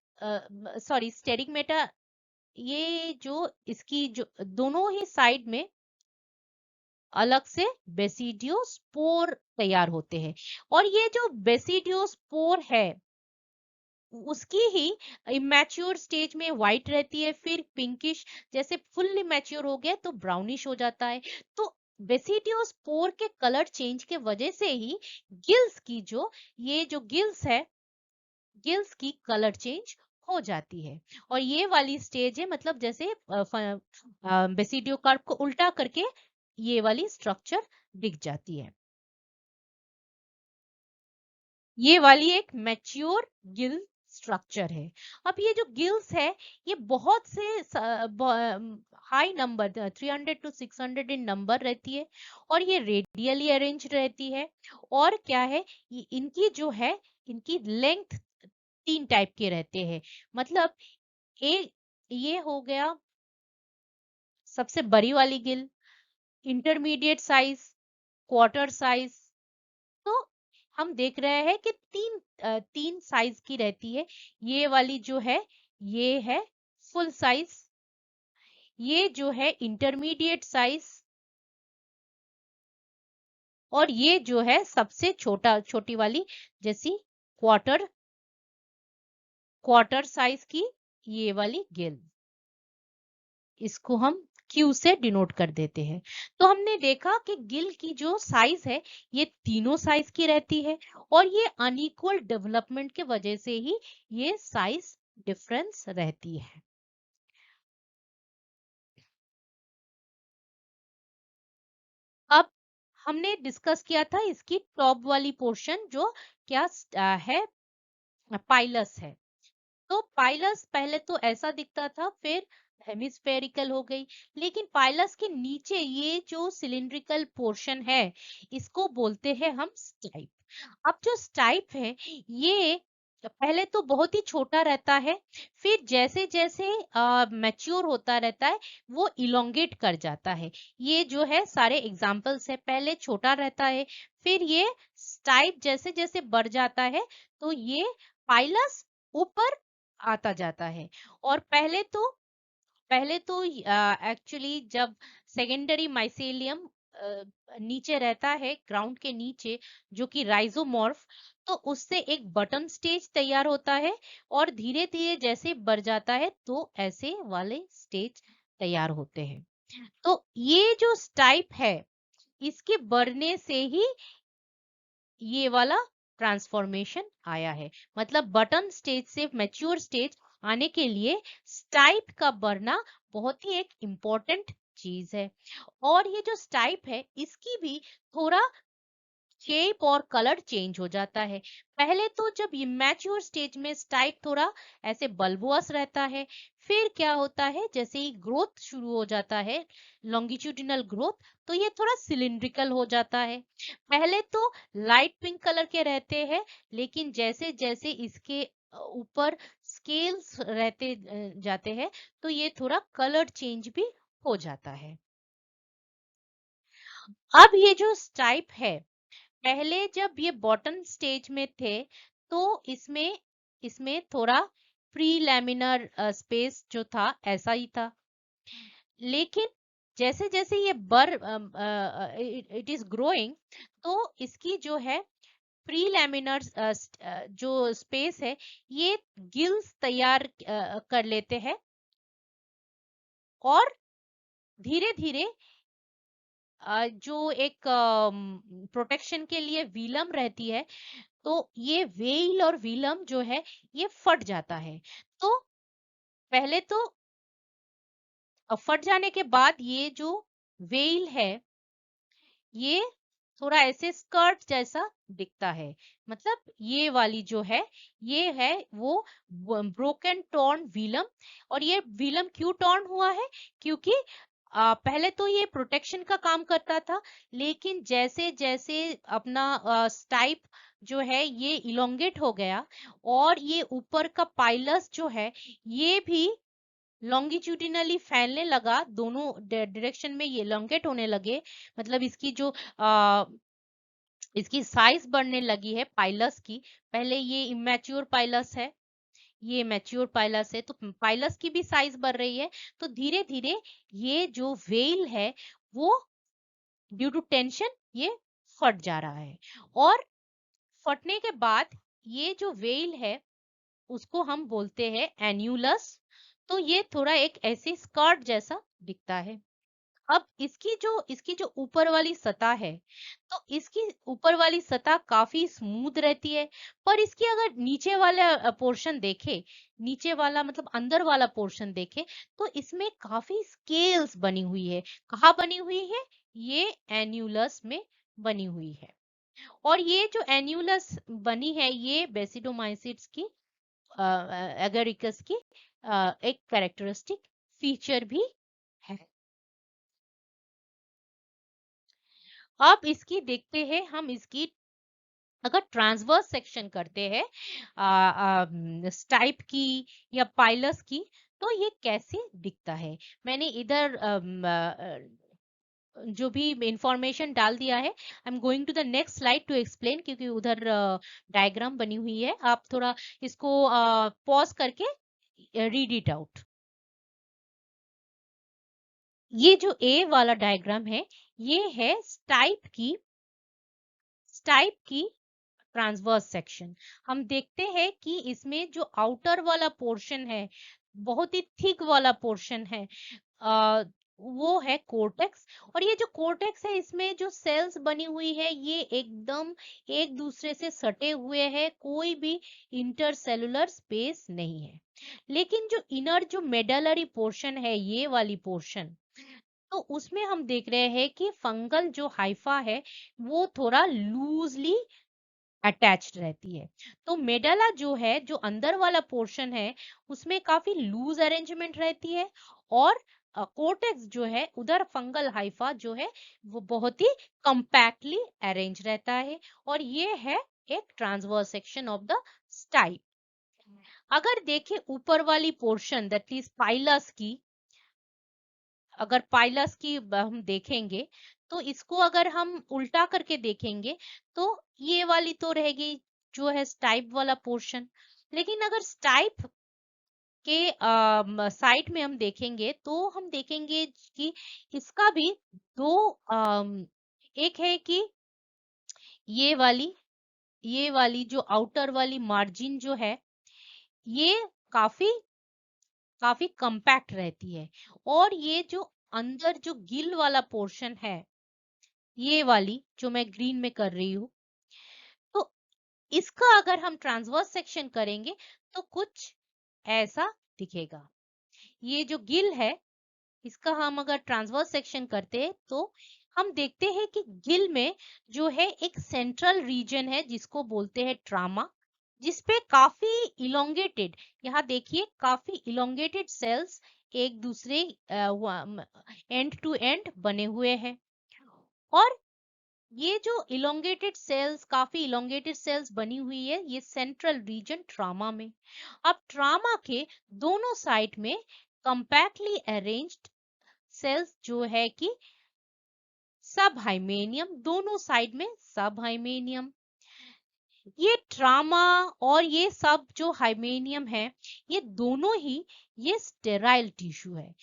Speaker 1: सॉरी स्टेरिगमेटा, ये जो इसकी जो दोनों ही साइड में अलग से बेसिडियोस्पोर तैयार होते हैं। और ये जो बेसिडियोस्पोर है, उसकी ही इमेच्योर स्टेज में व्हाइट रहती है, फिर पिंकिश, जैसे फुल्ली मैच्योर हो गया तो ब्राउनिश हो जाता है। तो बेसिडियोस्पोर के कलर चेंज के वजह से ही गिल्स की जो ये जो गिल्स है, गिल्स की कलर चेंज हो जाती है। और ये वाली स्टेज है, मतलब जैसे बेसिडियो कार्प को उल्टा करके ये वाली स्ट्रक्चर दिख जाती है। ये वाली एक मैच्योर गिल स्ट्रक्चर है। अब ये जो गिल्स है, ये बहुत से high number 300 to 600 in number रहती है, और ये रेडियली अरेंज रहती है। और क्या है, इनकी जो है, इनकी लेंथ तीन टाइप के रहते हैं। मतलब एक ये हो गया सबसे बड़ी वाली Gill, intermediate size, quarter size. तो हम देख रहे हैं कि तीन साइज की रहती है। ये वाली जो है, ये है फुल साइज, ये जो है इंटरमीडिएट साइज, और ये जो है सबसे छोटी वाली, जैसी क्वार्टर क्वार्टर साइज की ये वाली गिल। इसको हम क्यू से डिनोट कर देते हैं। तो हमने देखा कि गिल की जो साइज है, ये तीनों साइज की रहती है, और ये अनइक्वल डेवलपमेंट के वजह से ही ये साइज डिफरेंस रहती है। हमने डिस्कस किया था इसकी टॉप वाली पोर्शन जो क्या है, पाइलस है। तो पाइलस पहले तो ऐसा दिखता था, फिर हेमिस्फेरिकल हो गई, लेकिन पाइलस के नीचे ये जो सिलिंड्रिकल पोर्शन है, इसको बोलते हैं हम स्टाइप। अब जो स्टाइप है, ये पहले तो बहुत ही छोटा रहता है, फिर जैसे जैसे मैच्योर होता रहता है, वो इलोंगेट कर जाता है। ये जो है सारे एग्जाम्पल्स है, पहले छोटा रहता है, फिर ये स्टाइप जैसे जैसे बढ़ जाता है, तो ये पाइलस ऊपर आता जाता है। और पहले तो एक्चुअली जब सेकेंडरी माइसेलियम नीचे रहता है, ग्राउंड के नीचे, जो कि राइजोमॉर्फ, तो उससे एक बटन स्टेज तैयार होता है, और धीरे धीरे जैसे बढ़ जाता है तो ऐसे वाले स्टेज तैयार होते हैं। तो ये जो स्टाइप है, इसके बढ़ने से ही ये वाला ट्रांसफॉर्मेशन आया है। मतलब बटन स्टेज से मैच्योर स्टेज आने के लिए स्टाइप का बढ़ना बहुत ही एक इम्पोर्टेंट चीज है। और ये जो स्टाइप है, इसकी भी थोड़ा शेप और कलर चेंज हो जाता है। पहले तो जब इमेच्योर स्टेज में स्टाइप थोड़ा ऐसे बल्बुअस रहता है, फिर क्या होता है, जैसे ही ग्रोथ शुरू हो जाता है, लॉन्गिट्यूडिनल ग्रोथ, तो ये थोड़ा सिलिंड्रिकल हो जाता है। पहले तो लाइट पिंक कलर के रहते हैं, लेकिन जैसे जैसे इसके ऊपर स्केल्स रहते जाते हैं, तो ये थोड़ा कलर चेंज भी हो जाता है। अब ये जो स्टाइप है, पहले जब ये बॉटम स्टेज में थे, तो इसमें इसमें थोड़ा प्री लैमिनर स्पेस जो था, ऐसा ही था। लेकिन जैसे जैसे ये इट इज ग्रोइंग, तो इसकी जो है प्री लैमिनर जो स्पेस है, ये गिल्स तैयार कर लेते हैं, और धीरे धीरे जो एक प्रोटेक्शन के लिए व्हीलम रहती है, तो ये वेल और व्हीलम जो है, ये फट जाता है। तो पहले तो फट जाने के बाद ये जो वेल है, ये थोड़ा ऐसे स्कर्ट जैसा दिखता है। मतलब ये वाली जो है, ये है वो ब्रोकन टॉर्न व्हीलम। और ये व्हीलम क्यों टॉर्न हुआ है? क्योंकि पहले तो ये प्रोटेक्शन का काम करता था, लेकिन जैसे जैसे अपना स्टाइप जो है ये इलोंगेट हो गया, और ये ऊपर का पाइलस जो है, ये भी लॉन्गिट्यूडिनली फैलने लगा, दोनों डायरेक्शन में ये इलोंगेट होने लगे। मतलब इसकी साइज बढ़ने लगी है पाइलस की। पहले ये इमेच्योर पाइलस है, ये मैच्योर पाइलस है, तो पाइलस की भी साइज बढ़ रही है। तो धीरे धीरे ये जो वेल है, वो ड्यू टू टेंशन ये फट जा रहा है। और फटने के बाद ये जो वेल है, उसको हम बोलते हैं एन्यूलस। तो ये थोड़ा एक ऐसे स्कर्ट जैसा दिखता है। अब इसकी जो ऊपर वाली सतह है, तो इसकी ऊपर वाली सतह काफी स्मूथ रहती है। पर इसकी अगर नीचे वाला पोर्शन देखे, नीचे वाला मतलब अंदर वाला पोर्शन देखे, तो इसमें काफी स्केल्स बनी हुई है। कहाँ बनी हुई है? ये एन्यूलस में बनी हुई है। और ये जो एन्यूलस बनी है, ये बेसिडोमाइसिट्स की एगरिकस की एक कैरेक्टरिस्टिक फीचर भी है। अब इसकी देखते हैं हम, इसकी अगर ट्रांसवर्स सेक्शन करते हैं स्टाइप की या पाइलस की, तो ये कैसे दिखता है। मैंने इधर जो भी इंफॉर्मेशन डाल दिया है। I am going to the next slide to explain, क्योंकि उधर डायग्राम बनी हुई है, आप थोड़ा इसको पॉज करके रीड इट आउट। ये जो ए वाला डायग्राम है, ये है स्टाइप की ट्रांसवर्स सेक्शन। हम देखते हैं कि इसमें जो आउटर वाला पोर्शन है, बहुत ही थिक वाला पोर्शन है, आ, वो है कोर्टेक्स। और ये जो कोर्टेक्स है, इसमें जो सेल्स बनी हुई है, ये एकदम एक दूसरे से सटे हुए हैं, कोई भी इंटरसेलुलर स्पेस नहीं है। लेकिन जो इनर जो मेडलरी पोर्शन है, ये वाली पोर्शन, तो उसमें हम देख रहे हैं कि फंगल जो हाइफा है वो थोड़ा लूजली अटैच्ड रहती है। तो मेडला जो है, जो अंदर वाला पोर्शन है, उसमें काफी लूज अरेंजमेंट रहती है, और कोर्टेक्स जो है उधर फंगल हाइफा जो है वो बहुत ही कंपैक्टली अरेंज रहता है, और ये है एक transverse section of the stipe. अगर देखें ऊपर वाली पोर्शन दैट इज पाइलस की, अगर पाइलस की हम देखेंगे, तो इसको अगर हम उल्टा करके देखेंगे तो ये वाली तो रहेगी जो है स्टाइप वाला पोर्शन। लेकिन अगर स्टाइप के साइड में हम देखेंगे तो हम देखेंगे कि इसका भी दो एक है कि ये वाली ये वाली जो आउटर वाली मार्जिन जो है ये काफी काफी कंपैक्ट रहती है, और ये जो अंदर जो गिल वाला पोर्शन है, ये वाली जो मैं ग्रीन में कर रही हूँ, तो इसका अगर हम ट्रांसवर्स सेक्शन करेंगे तो कुछ ऐसा दिखेगा। ये जो गिल है, इसका हम अगर ट्रांसवर्स सेक्शन करते हैं तो हम देखते हैं कि गिल में जो है एक सेंट्रल रीजन है जिसको बोलते हैं ट्रामा, जिसपे काफी इलोंगेटेड, यहाँ देखिए काफी इलोंगेटेड सेल्स एक दूसरे एंड टू एंड बने हुए हैं। और ये जो इलोंगेटेड सेल्स, काफी इलोंगेटेड सेल्स बनी हुई है ये सेंट्रल रीजन ट्रामा में। अब ट्रामा के दोनों साइड में कंपैक्टली अरेंज्ड सेल्स जो है कि सब हाइमेनियम, दोनों साइड में सब हाइमेनियम। ये ट्रामा और ये सब जो हाइमेनियम है, ये दोनों ही ये स्टेराइल टिश्यू है।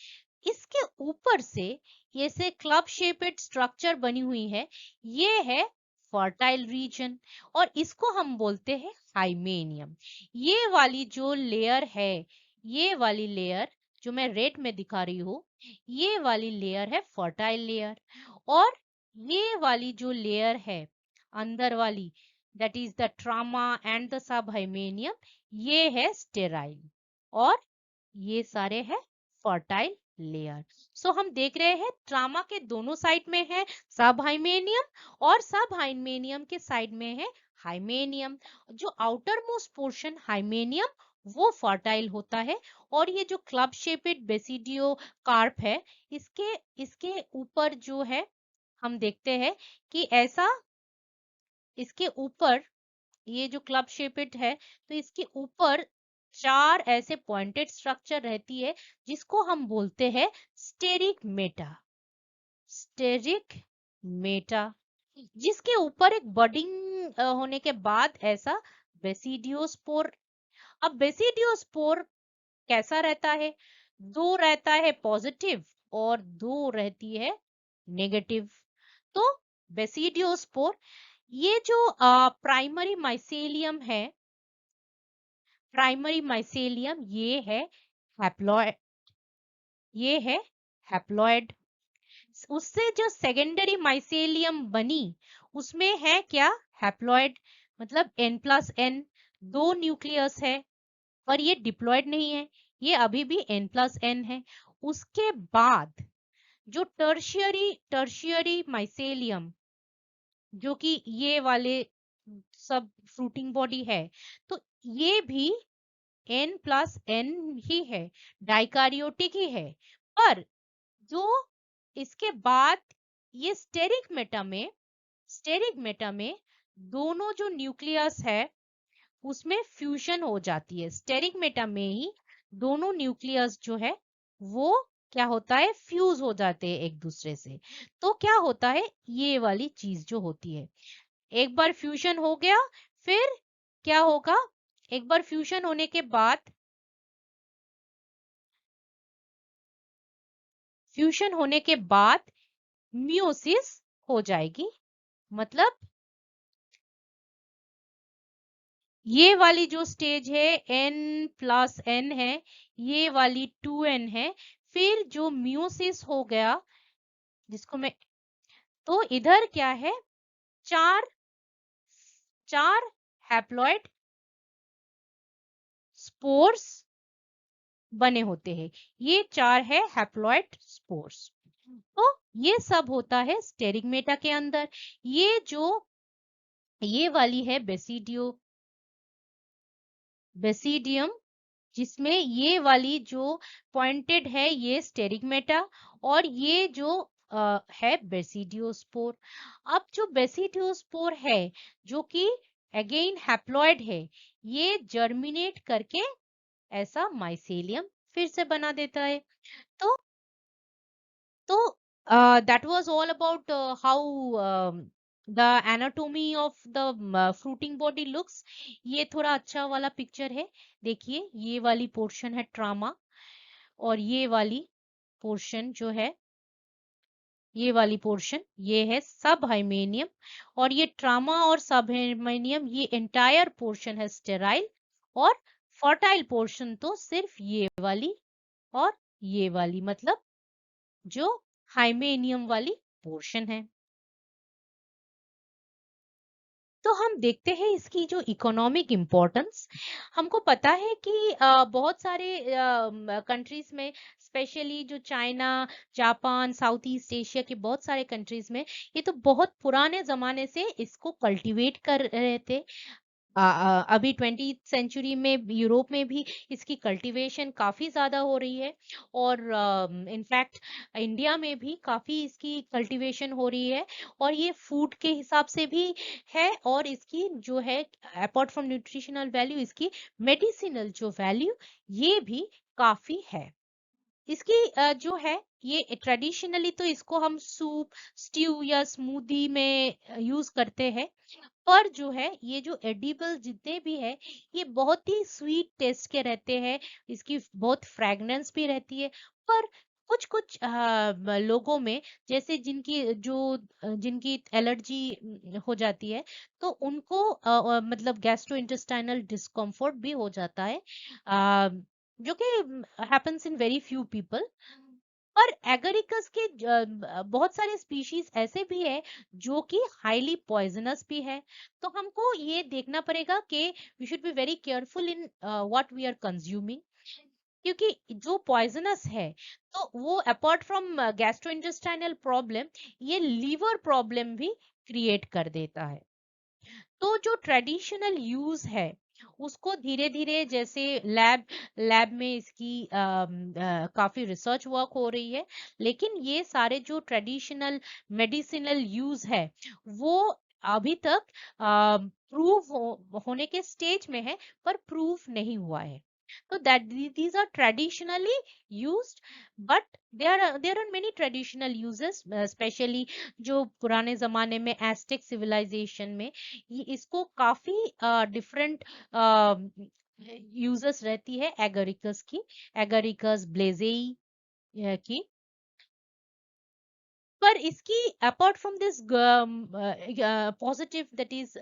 Speaker 1: इसके ऊपर से ये से क्लब शेपेड स्ट्रक्चर बनी हुई है, ये है फर्टाइल रीजन, और इसको हम बोलते हैं हाइमेनियम। ये वाली जो लेयर है, ये वाली लेयर जो मैं रेड में दिखा रही हूँ, ये वाली लेयर है फर्टाइल लेयर, और ये वाली जो लेयर है अंदर वाली, that is the trama and the subhymenium, ये है स्टेराइल, और ये सारे है फर्टाइल लेयर। सो हम देख रहे हैं ट्रामा के दोनों साइड में है सब हाइमेनियम, और सब हाइमेनियम के साइड में है हाइमेनियम। जो आउटर मोस्ट पोर्शन हाइमेनियम वो फर्टाइल होता है, और ये जो क्लब शेपेड बेसिडियो कार्प है, इसके इसके ऊपर जो है हम देखते हैं कि ऐसा, इसके ऊपर ये जो क्लब शेपेड है, तो इसके ऊपर चार ऐसे पॉइंटेड स्ट्रक्चर रहती है जिसको हम बोलते हैं स्टेरिक मेटा। स्टेरिक मेटा, जिसके ऊपर एक बडिंग होने के बाद ऐसा बेसिडियोस्पोर। अब बेसिडियोस्पोर कैसा रहता है? दो रहता है पॉजिटिव और दो रहती है नेगेटिव। तो बेसिडियोस्पोर, ये जो प्राइमरी माइसेलियम है, प्राइमरी माइसेलियम ये है हैप्लॉयड, ये है हैप्लॉयड। उससे जो सेकेंडरी माइसेलियम बनी उसमें है क्या? हैप्लॉयड, मतलब n+n, दो न्यूक्लियस है, पर ये डिप्लॉयड नहीं है, ये अभी भी n+n है। उसके बाद जो टर्शियरी टर्शियरी माइसेलियम, जो कि ये वाले सब फ्रूटिंग बॉडी है, तो ये भी n+n ही है, डाइकारियोटिक ही है। पर जो इसके बाद ये स्टेरिक मेटा में दोनों जो न्यूक्लियस है उसमें फ्यूजन हो जाती है। स्टेरिक मेटा में ही दोनों न्यूक्लियस जो है वो क्या होता है, फ्यूज हो जाते हैं एक दूसरे से। तो क्या होता है, ये वाली चीज जो होती है, एक बार फ्यूजन हो गया, फिर क्या होगा, एक बार फ्यूजन होने के बाद, फ्यूजन होने के बाद मियोसिस हो जाएगी। मतलब ये वाली जो स्टेज है n+n है, ये वाली 2n है, फिर जो मियोसिस हो गया जिसको मैं, तो इधर क्या है, चार चार हैप्लॉइड स्पोर्स बने होते हैं। ये चार है हैप्लॉइड स्पोर्स। तो ये सब होता है स्टेरिगमेटा के अंदर। ये जो ये वाली है बेसिडियम, जिसमें ये वाली जो पॉइंटेड है ये स्टेरिगमेटा, और ये जो है बेसिडियोस्पोर। अब जो बेसिडियोस्पोर है, जो कि अगेन हैप्लॉइड है, ये जर्मिनेट करके ऐसा माइसेलियम फिर से बना देता है। तो So that was all about how the anatomy of the fruiting body looks. ये थोड़ा अच्छा वाला पिक्चर है। देखिए ये वाली पोर्शन है ट्रामा, और ये वाली पोर्शन जो है, ये वाली पोर्शन ये है सब हाइमेनियम, और ये ट्रामा और सब हाइमेनियम ये एंटायर पोर्शन है स्टेराइल, और फर्टाइल पोर्शन तो सिर्फ ये वाली और ये वाली, मतलब जो हाइमेनियम वाली पोर्शन है। तो हम देखते हैं इसकी जो इकोनॉमिक इम्पोर्टेंस। हमको पता है कि बहुत सारे कंट्रीज में, स्पेशली जो China, Japan, south east Asia के बहुत सारे कंट्रीज में, ये तो बहुत पुराने जमाने से इसको कल्टीवेट कर रहे थे। अभी 20th सेंचुरी में यूरोप में भी इसकी कल्टीवेशन काफी ज्यादा हो रही है, और इनफैक्ट इंडिया में भी काफी इसकी कल्टीवेशन हो रही है, और ये फूड के हिसाब से भी है, और इसकी जो है अपार्ट फ्रॉम न्यूट्रिशनल वैल्यू, इसकी मेडिसिनल जो वैल्यू ये भी काफी है। इसकी जो है ये ट्रेडिशनली तो इसको हम सूप, स्ट्यू या स्मूदी में यूज करते हैं, पर जो है ये जो एडिबल जितने भी है, ये बहुत ही स्वीट टेस्ट के रहते हैं, इसकी बहुत फ्रेगनेंस भी रहती है। पर कुछ कुछ लोगों में, जैसे जिनकी एलर्जी हो जाती है, तो उनको मतलब गैस्ट्रो इंटेस्टाइनल डिस्कम्फर्ट भी हो जाता है, अ, जो कि happens in very few people. और एगरिकस के बहुत सारे स्पीशीज ऐसे भी है जो कि हाईली पॉइजनस भी है। तो हमको ये देखना पड़ेगा कि we should be very careful in what we are consuming, क्योंकि जो पॉइजनस है, तो वो अपार्ट फ्रॉम गैस्ट्रोइंटेस्टाइनल प्रॉब्लम, ये लीवर प्रॉब्लम भी क्रिएट कर देता है। तो जो ट्रेडिशनल यूज है, उसको धीरे धीरे, जैसे लैब लैब में इसकी काफी रिसर्च वर्क हो रही है, लेकिन ये सारे जो ट्रेडिशनल मेडिसिनल यूज है, वो अभी तक होने के स्टेज में है, पर प्रूव नहीं हुआ है। तो that these are traditionally used, but there are many traditional uses, especially जो पुराने जमाने में एस्टेक सिविलाइजेशन में, ये इसको काफी डिफरेंट यूजर्स रहती है एगरिकस की, एगरिकस ब्लेजेई की। पर इसकी apart from this positive, that is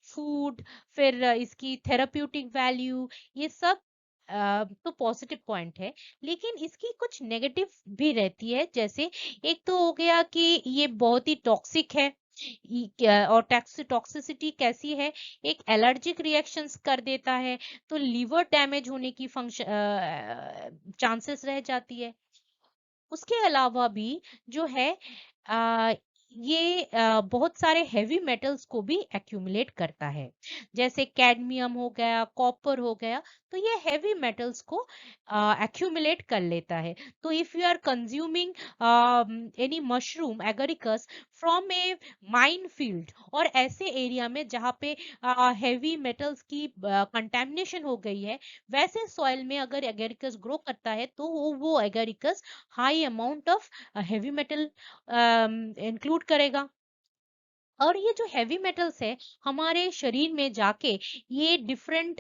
Speaker 1: food, फिर इसकी थेराप्यूटिक वैल्यू, ये सब तो पॉजिटिव पॉइंट है, लेकिन इसकी कुछ नेगेटिव भी रहती है। जैसे एक तो हो गया कि ये बहुत ही टॉक्सिक है, और टॉक्सिसिटी कैसी है, एक एलर्जिक रिएक्शंस कर देता है, तो लीवर डैमेज होने की फंक्शन चांसेस रह जाती है। उसके अलावा भी जो है आ, ये बहुत सारे हेवी मेटल्स को भी एक्यूमुलेट करता है, जैसे कैडमियम हो गया, कॉपर हो गया, तो ये हेवी मेटल्स को एक्यूमुलेट कर लेता है। तो if you are consuming any mushroom agaricus from a mine field, और ऐसे एरिया में जहाँ पे हेवी मेटल्स की कंटेमिनेशन हो गई है, वैसे सॉइल में अगर एगरिकस ग्रो करता है, तो वो Agaricus high amount of heavy metal include करेगा। और ये जो हेवी मेटल्स है, हमारे शरीर में जाके ये डिफरेंट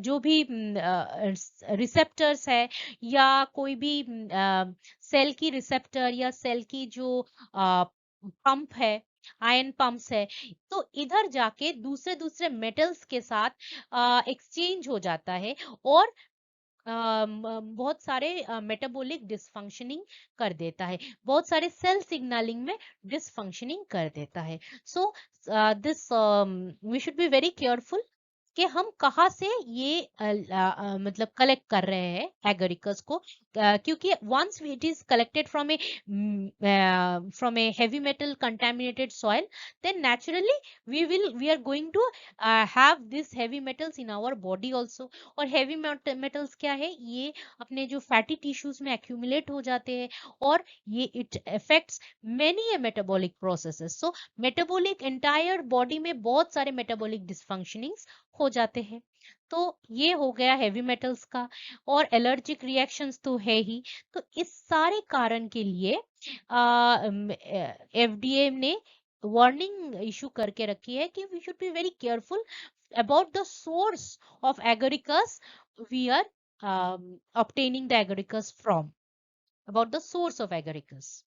Speaker 1: जो भी रिसेप्टर्स है, या कोई भी सेल की रिसेप्टर, या सेल की जो पंप है, आयन पंप्स है, तो इधर जाके दूसरे दूसरे मेटल्स के साथ एक्सचेंज हो जाता है, और बहुत सारे मेटाबॉलिक डिसफंक्शनिंग कर देता है, बहुत सारे सेल सिग्नलिंग में डिसफंक्शनिंग कर देता है। So this we should be very careful कि हम कहाँ से ये मतलब कलेक्ट कर रहे हैं एगरिकस को, क्योंकि once it is collected from a heavy metal contaminated soil, then naturally we are going to have this heavy metals in our body also. और heavy metals क्या है, ये अपने जो fatty tissues में accumulate हो जाते हैं, और ये it affects many metabolic processes. So metabolic entire body में बहुत सारे metabolic dysfunctionings हो जाते हैं। तो ये हो गया हेवी मेटल्स का। और एलर्जिक रिएक्शंस तो है ही। तो इस सारे कारण के लिए एफडीए ने वार्निंग इशू करके रखी है कि we should be very careful about the source of agaricus we are obtaining the agaricus from, about the source of agaricus.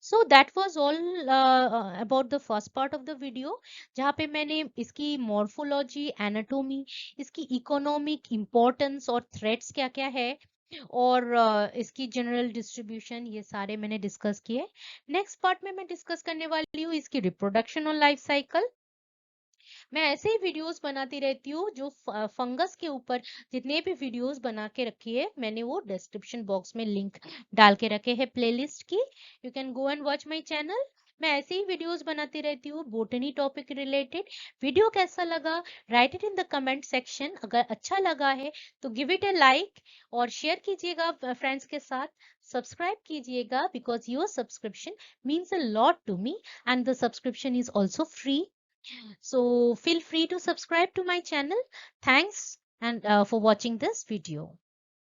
Speaker 1: So that was all about the first part of the video, जहाँ पे मैंने इसकी morphology, anatomy, इसकी economic importance और threats क्या क्या है, और इसकी जनरल डिस्ट्रीब्यूशन, ये सारे मैंने डिस्कस किए। नेक्स्ट पार्ट में मैं डिस्कस करने वाली हूँ इसकी रिप्रोडक्शन और लाइफ साइकिल। मैं ऐसे ही वीडियोस बनाती रहती हूँ, जो फंगस के ऊपर जितने भी वीडियोस बना के रखी है मैंने, वो डिस्क्रिप्शन बॉक्स में लिंक डाल के रखे हैं प्लेलिस्ट की। You can go and watch my channel. मैं ऐसे ही वीडियोस बनाती रहती हूँ बोटनी टॉपिक रिलेटेड। वीडियो कैसा लगा, write it in the comment section. अगर अच्छा लगा है तो गिव इट ए लाइक और शेयर कीजिएगा फ्रेंड्स के साथ। सब्सक्राइब कीजिएगा, because your subscription means a lot to me, and the subscription is also free. So feel free to subscribe to my channel. Thanks and for watching this video.